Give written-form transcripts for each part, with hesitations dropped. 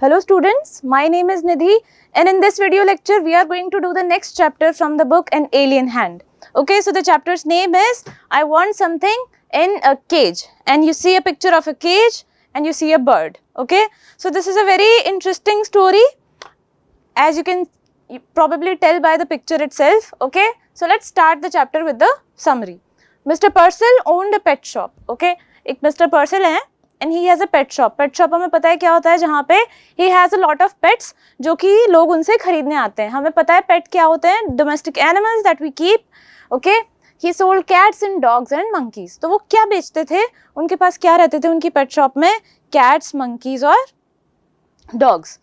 Hello students, my name is Nidhi and in this video lecture we are going to do the next chapter from the book An Alien Hand. Okay, so the chapter's name is I Want Something in a Cage, and you see a picture of a cage and you see a bird. Okay, so this is a very interesting story, as you can probably tell by the picture itself. Okay, so let's start the chapter with the summary. Mr. Purcell owned a pet shop. Okay, एक Mr. Purcell है and he has a pet shop. Pet shop हमें पता है क्या होता है, जहाँ पे he has a lot of pets जो कि लोग उनसे खरीदने आते हैं. हमें पता है pet क्या होते हैं, domestic animals that we keep. Okay, he sold cats and dogs and monkeys. तो वो क्या बेचते थे, उनके पास क्या रहते थे उनकी pet shop में, cats, monkeys और dogs.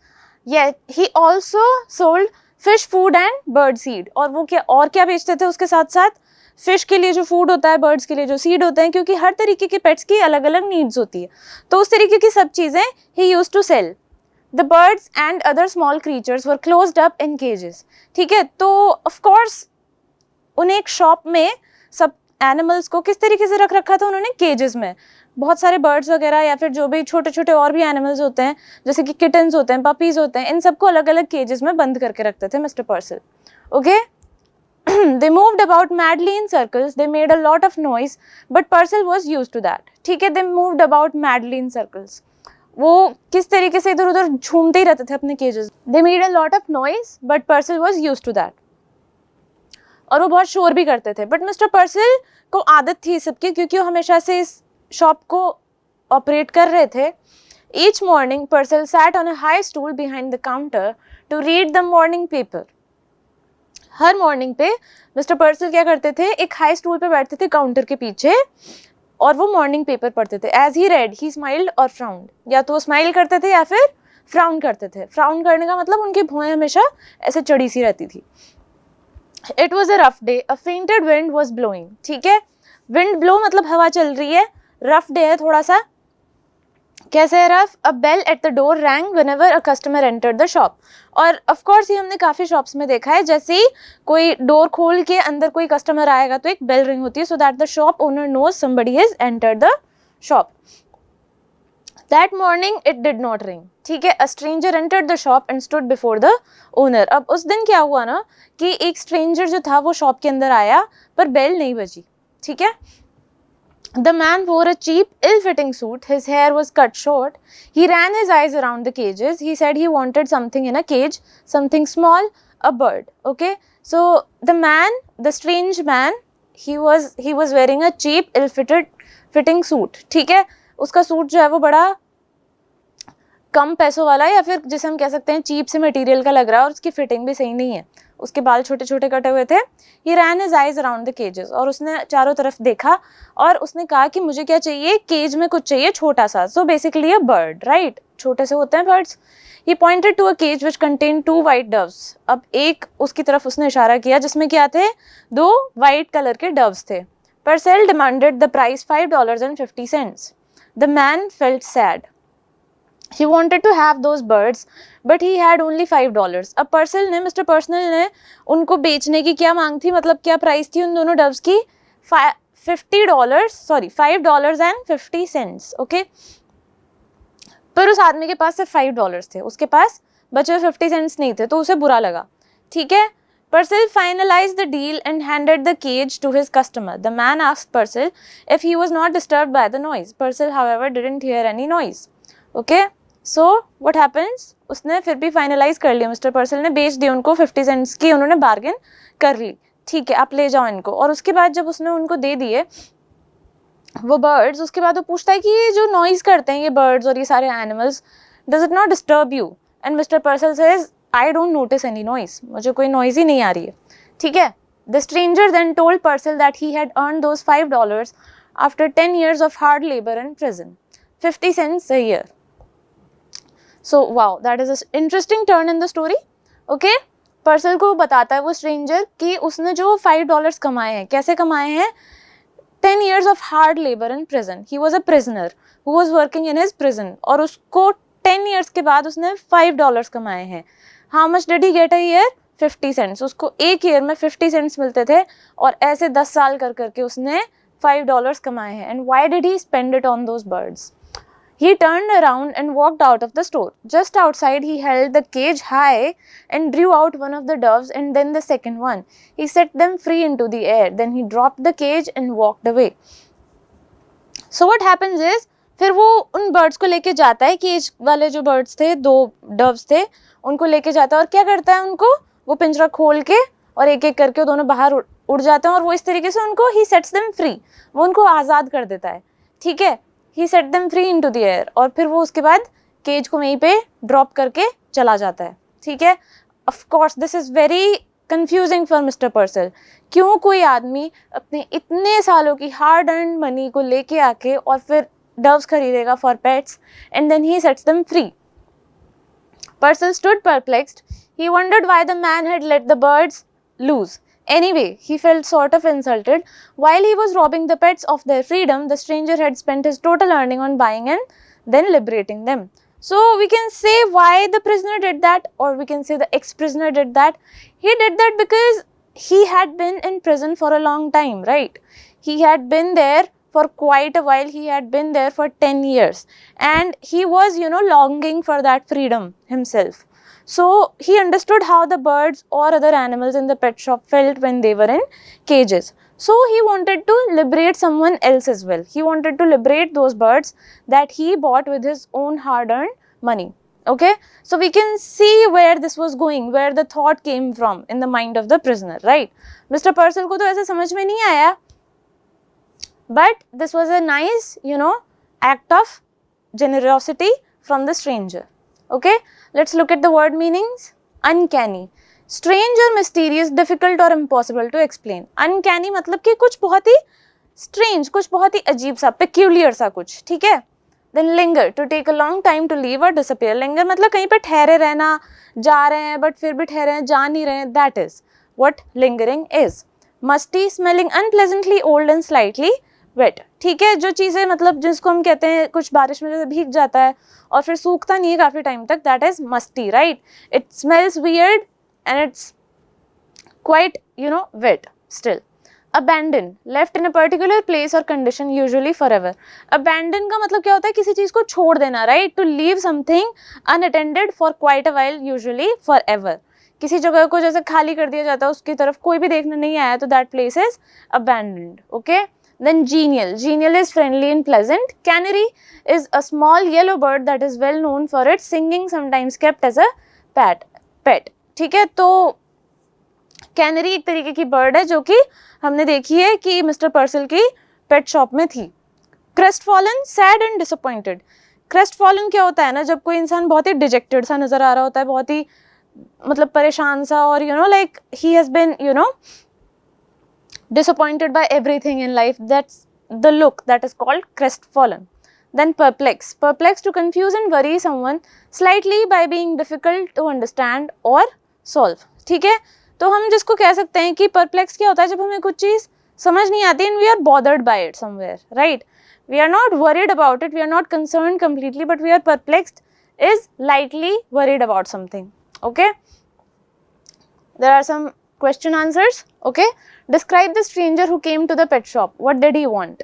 Yeah, he also sold fish food and bird seed. और वो क्या बेचते थे उसके साथ साथ, फिश के लिए जो फूड होता है, बर्ड्स के लिए जो सीड होते हैं, क्योंकि हर तरीके के पेट्स की अलग अलग नीड्स होती है, तो उस तरीके की सब चीज़ें ही used to sell. The birds and other small creatures were closed up in cages. ठीक है, तो ऑफ कोर्स उन्हें एक शॉप में सब एनिमल्स को किस तरीके से रख रखा था उन्होंने, केजेस में. बहुत सारे बर्ड्स वगैरह या फिर जो भी छोटे छोटे और भी एनिमल्स होते हैं, जैसे कि किटन्स होते हैं, पपीज होते हैं, इन सबको अलग अलग केजेस में बंद करके रखते थे mister पर्सल. Okay, they moved about madly in circles. They made a lot of noise, but Purcell was used to that. ठीक है, they moved about madly in circles. वो किस तरीके से इधर उधर झूमते ही रहते थे अपने cages. They made a lot of noise, but Purcell was used to that. और वो बहुत शोर भी करते थे. But Mr. Purcell को आदत थी सबकी, क्योंकि वो हमेशा से इस शॉप को ऑपरेट कर रहे थे. Each morning, Purcell sat on a high stool behind the counter to read the morning paper. Her morning पे मिस्टर पर्सल क्या करते थे, एक हाई स्टूल पे बैठते थे काउंटर के पीछे और वो मॉर्निंग पेपर पढ़ते थे. As he read he smiled और फ्राउंड. या तो वो स्माइल करते थे या फिर फ्राउन करते थे. फ्राउन करने का मतलब उनकी भौहें हमेशा ऐसे चढ़ी सी रहती थी. It was a rough day, a fainted wind was blowing. ठीक है, विंड ब्लो मतलब हवा चल रही है, रफ डे है थोड़ा सा. कैसे है rough? A bell at the door rang whenever a customer entered the shop. और ऑफ कोर्स ये हमने काफ़ी शॉप्स में देखा है, जैसे ही कोई डोर खोल के अंदर कोई कस्टमर आएगा तो एक बेल रिंग होती है, so that the shop owner knows somebody has entered the shop. That morning it did not ring. ठीक है, a stranger entered the shop and stood before the owner. अब उस दिन क्या हुआ ना कि एक स्ट्रेंजर जो था वो शॉप के अंदर आया पर बेल नहीं बजी. ठीक है, the man wore a cheap, ill-fitting suit. His hair was cut short. He ran his eyes around the cages. He said he wanted something in a cage, something small, a bird. Okay, so the strange man, he was wearing a cheap, ill-fitting suit. ठीक है, उसका suit जो है वो बड़ा कम पैसों वाला है, या फिर जिसे हम कह सकते हैं चीप से मटेरियल का लग रहा है, और उसकी फिटिंग भी सही नहीं है. उसके बाल छोटे छोटे कटे हुए थे. He ran his eyes around the cages. और उसने चारों तरफ देखा और उसने कहा कि मुझे क्या चाहिए, केज में कुछ चाहिए छोटा सा. So basically a bird, right? छोटे से होते हैं birds. He pointed to a cage which contained 2 white doves. अब एक उसकी तरफ उसने इशारा किया जिसमें क्या थे, 2 white कलर के doves थे. Purcell demanded the price $5.50. The man felt sad. He wanted to have those birds, but he had only $5. अब पर्सल ने, मिस्टर पर्सनल ने उनको बेचने की क्या मांग थी, मतलब क्या प्राइस थी उन दोनों डब्स की, $5.50. ओके, पर उस आदमी के पास सिर्फ $5 थे, उसके पास बचे हुए 50 सेंट्स नहीं थे, तो उसे बुरा लगा. ठीक है, Purcell finalized the deal and handed the cage to his customer. The man asked Purcell if he was not disturbed by the noise. Purcell, however, didn't hear any noise. Okay, so what happens? उसने फिर भी finalise कर लिया, mister पर्सल ने बेच दिया उनको, 50 cents की उन्होंने बार्गेन कर ली. ठीक है, आप ले जाओ इनको. और उसके बाद जब उसने उनको दे दिए वो बर्ड्स, उसके बाद वो पूछता है कि ये जो नॉइज करते हैं ये बर्ड्स और ये सारे animals, does it not disturb you? And mister पर्सल says I don't notice any noise, मुझे कोई नॉइज ही नहीं आ रही है. ठीक है, the stranger then told पर्सल that he had earned those $5 after 10 years of hard labor in prison, 50 cents a year. So wow, that is an interesting turn in the story. Okay, पर्सल को बताता है वो stranger कि उसने जो $5 कमाए हैं, कैसे कमाए हैं, 10 years of hard labor in prison. He was a prisoner who was working in his prison. और उसको 10 years के बाद उसने $5 कमाए हैं. How much did he get a year? 50 cents. उसको एक ईयर में 50 cents मिलते थे, और ऐसे 10 साल कर करके उसने $5 कमाए हैं. And why did he spend it on those birds? He turned around and walked out of the store. Just outside, he held the cage high and drew out one of the doves and then the second one. He set them free into the air. Then he dropped the cage and walked away. So what happens is, फिर वो उन birds को लेके जाता है, cage वाले जो birds थे, 2 डव्स थे, उनको लेके जाता है और क्या करता है उनको, वो पिंजरा खोल के और एक एक करके दोनों बाहर उड़ जाते हैं और वो इस तरीके से उनको ही सेट्स देम फ्री, वो उनको आज़ाद कर देता है, ठीक है, he set them free into the air, और फिर वो उसके बाद केज को वहीं पे ड्रॉप करके चला जाता है, ठीक है. Of course this is very confusing for mister पर्सल. क्यों कोई आदमी अपने इतने सालों की हार्ड अर्न मनी को लेके आके और फिर doves खरीदेगा for pets and then he sets them free. Purcell stood perplexed. He wondered why the man had let the birds loose. Anyway, he felt sort of insulted. While he was robbing the pets of their freedom, the stranger had spent his total earning on buying and then liberating them. So we can say why the prisoner did that, or we can say the ex-prisoner did that. He did that because he had been in prison for a long time, right? He had been there for quite a while. He had been there for 10 years and he was, longing for that freedom himself. So he understood how the birds or other animals in the pet shop felt when they were in cages. So he wanted to liberate someone else as well. He wanted to liberate those birds that he bought with his own hard-earned money. Okay, so we can see where this was going, where the thought came from in the mind of the prisoner, right? Mr. Purcell को तो ऐसे समझ में नहीं आया, but this was a nice, act of generosity from the stranger. Okay, let's look at the word meanings. Uncanny, strange or mysterious, difficult or impossible to explain. Uncanny मतलब कि कुछ बहुत ही strange, कुछ बहुत ही अजीब सा, peculiar सा कुछ, ठीक है. Then linger, to take a long time to leave or disappear. Linger मतलब कहीं पे ठहरे रहना, जा रहे हैं but फिर भी ठहरे हैं, जा नहीं रहे हैं, that is what lingering is. Musty, smelling unpleasantly old and slightly wet. ठीक है, जो चीज़ें मतलब जिसको हम कहते हैं कुछ बारिश में जैसे भीग जाता है और फिर सूखता नहीं है काफ़ी टाइम तक, that is musty, right? It smells weird and it's quite, wet still. Abandon, left in a particular place or condition, usually forever. Abandon का मतलब क्या होता है, किसी चीज़ को छोड़ देना, right? To leave something unattended for quite a while, usually forever. किसी जगह को जैसे खाली कर दिया जाता है, उसकी तरफ कोई भी देखने नहीं आया, तो that place is abandoned. Okay. Then genial. Genial is friendly and pleasant. Canary is a small yellow bird that is well known for its singing, sometimes kept as a pet. ठीक है, तो कैनरी एक तरीके की bird है जो कि हमने देखी है कि मिस्टर पर्सल की पेट शॉप में थी. क्रेस्टफॉलन, सैड एंड डिसअपॉइंटेड. क्रेस्टफॉलन क्या होता है ना, जब कोई इंसान बहुत ही डिजेक्टेड सा नजर आ रहा होता है, बहुत ही मतलब परेशान सा, और like he has been disappointed by everything in life. That's the look that is called crestfallen. Then perplex, to confuse and worry someone slightly by being difficult to understand or solve. ठीक है, तो हम जिसको कह सकते हैं कि perplex क्या होता है, जब हमें कुछ चीज़ समझ नहीं आती and we are bothered by it somewhere, right? We are not worried about it, we are not concerned completely, but we are perplexed, is lightly worried about something. Okay, there are some question answers. Okay, describe the stranger who came to the pet shop. What did he want?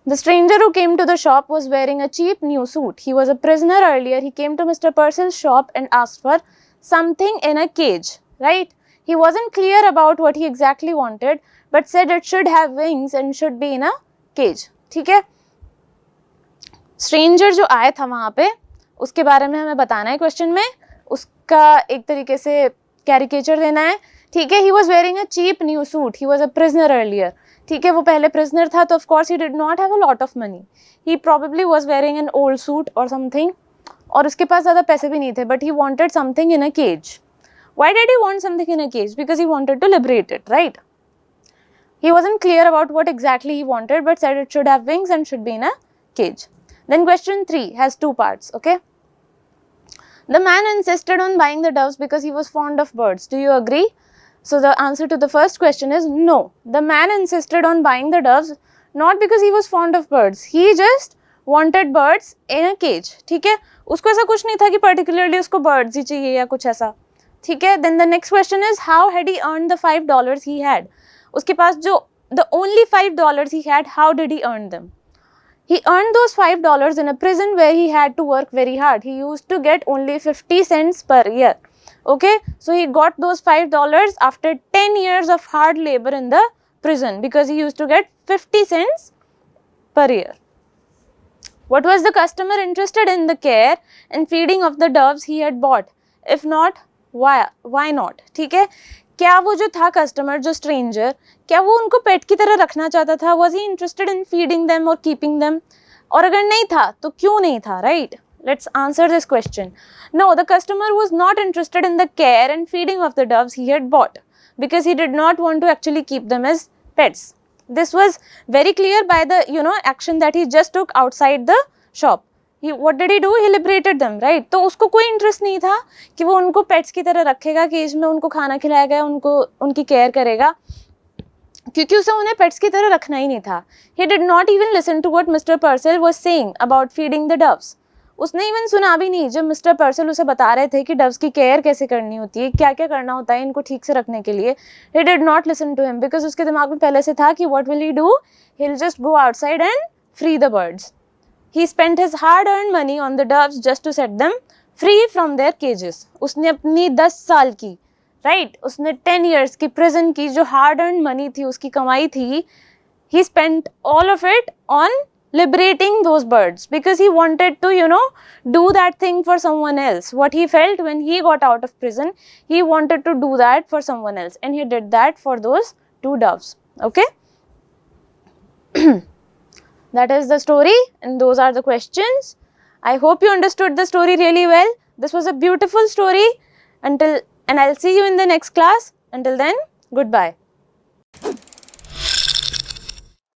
The stranger who came to the shop was wearing a cheap new suit. He was a prisoner earlier. He came to Mr. Purcell's shop and asked for something in a cage, right? He wasn't clear about what he exactly wanted, but said it should have wings and should be in a cage. ठीक है, stranger जो आया था वहाँ पे, उसके बारे में हमें बताना है क्वेश्चन में, उसका एक तरीके से कैरिकेचर देना है. ठीक है, he was wearing a cheap new suit. He was a prisoner earlier. ठीक है, वो पहले prisoner था, तो of course he did not have a lot of money. He probably was wearing an old suit or something. और उसके पास ज़्यादा पैसे भी नहीं थे, but he wanted something in a cage. Why did he want something in a cage? Because he wanted to liberate it, right? He wasn't clear about what exactly he wanted, but said it should have wings and should be in a cage. Then question 3 has 2 parts, okay? The man insisted on buying the doves because he was fond of birds. Do you agree? So the answer to the first question is no. The man insisted on buying the doves not because he was fond of birds. He just wanted birds in a cage. ठीक है, उसको ऐसा कुछ नहीं था कि particularly उसको birds ही चाहिए या कुछ ऐसा. ठीक है, then the next question is how had he earned the $5 he had? उसके पास जो the only $5 he had, how did he earn them? He earned those $5 in a prison where he had to work very hard. He used to get only 50 cents per year. Okay, so he got those $5 after 10 years of hard labor in the prison because he used to get 50 cents per year. What was the customer interested in? The care and feeding of the doves he had bought. If not, why not? ठीक है, क्या वो जो था customer, जो stranger, क्या वो उनको पेट की तरह रखना चाहता था? Was he interested in feeding them or keeping them? और अगर नहीं था तो क्यों नहीं था? Right? Let's answer this question. No, the customer was not interested in the care and feeding of the doves he had bought because he did not want to actually keep them as pets. This was very clear by the action that he just took outside the shop. What did he do? He liberated them, right? तो उसको कोई interest नहीं था कि वो उनको pets की तरह रखेगा, केज में उनको खाना खिलाएगा, उनको उनकी केयर करेगा, क्योंकि उसे उन्हें पेट्स की तरह रखना ही नहीं था. He did not even listen to what Mr. Purcell was saying about feeding the doves. उसने इवन सुना भी नहीं जब मिस्टर पर्सल उसे बता रहे थे कि डव्स की केयर कैसे करनी होती है, क्या क्या करना होता है इनको ठीक से रखने के लिए. He did not listen to him because उसके दिमाग में पहले से था कि what will he do? He'll just go outside and free the birds. He spent his hard-earned money on the doves just to set them free from their cages. उसने अपनी 10 साल की, right? उसने 10 years की prison की जो hard-earned money थी, उसकी कमाई थी, he spent all of it on liberating those birds because he wanted to, do that thing for someone else. What he felt when he got out of prison, he wanted to do that for someone else, and he did that for those 2 doves. Okay? That is the story, and those are the questions. I hope you understood the story really well. This was a beautiful story. And I'll see you in the next class. Until then, goodbye.